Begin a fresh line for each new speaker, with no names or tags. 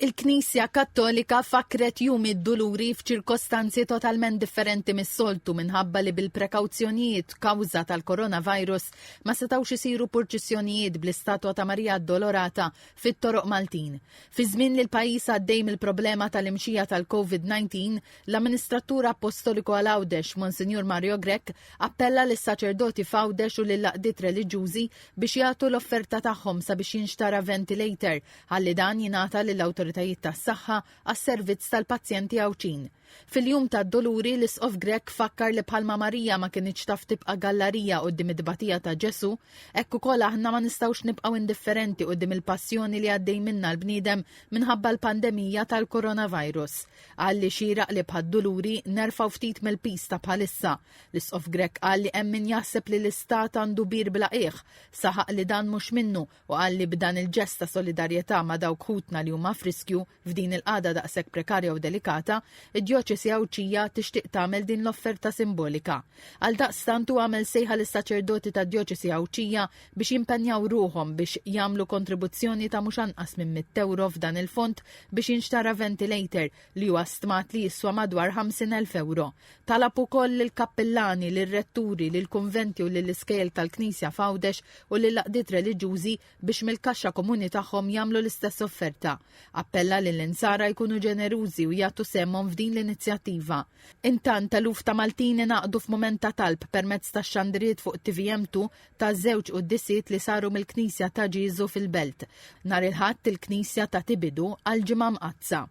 Il-Knisja Kattolika fakret jum id-duluri f'ċirkostanzi totalment differenti mis-soltu minħabba li bil-prekawzjonijiet kawża tal-coronavirus ma setawx isiru purċissjonijiet bl-istatwa ta' Marija Addolorata fit-toroq Maltin. Fi żmien li l-pajjiż għaddej mill-problema tal-imxija tal-COVID-19, l-Amministratur Apostoliku Għawdex, Monsignor Mario Grech, appella lis-saċerdoti f'Għawdex u lill-laqdiet reliġjużi biex jagħtu l-offerta tagħhom sabiex jinxtara Ventilator ħalli dan jingħata lill-awtoritajiet tas-saħħa għas-servizz tal-pazjenti għawċin. Fil-jum tad-doluri l-Isqof Grech fakkar li bħalma Marija ma kienx taf tibqa' gallerija quddiem id-dbatija ta' Ġesu, hekk ukoll aħna ma nistgħux nibqgħu indifferenti quddiem il-passjoni li għaddej minnha l-bniedem minħabba l-pandemija tal-coronavirus. Għalli xieraq li bħad-doluri nerfgħu ftit mill-pis ta' bħalissa. L-Isqof Grech qal li hemm min jaħseb li l-istat għandu bir bla qiegħ, saħaq li dan mhux minnu u qal li b'dan il-ġest ta' solidarjetà ma' dawk ħutna li huma f'riskju f'din il-qagħda daqshekk prekarja u delikata, id-Djoċesi Awċija tixtieq tagħmel din l-offerta simbolika. Għaldaqstant huwa għamel sejħa lis-saċerdoti tad-Djoċesi Awċija biex jimpenjaw ruhom biex jagħmlu kontribuzzjoni ta' mhux anqas minn 100 euro f'dan il-fond biex jinxtara Ventilator li huwa stmat li jiswa madwar 50,000 euro. Talab ukoll lill-kappellani, lir-retturi, lill-kunventi u lill-iskejjel tal-Knisja f'Għawdex u lill-laqdiet reliġjużi biex mill-kaxxa komuni tagħhom jagħmlu l-istess offerta. Appella lill-insara jkunu ġenerużi u jagħtu semmhom f'din l-inizjattiva. Intant eluf ta' Maltini naqdu f'mument ta' talb permezz ta' xandiriet fuq TVM ta' żewġ qudiesiet li saru mill-Knisja ta' Gozo fil-Belt. Nhar il-Ħadd il-Knisja ta' tibidu għall-Ġimgħa mqazza.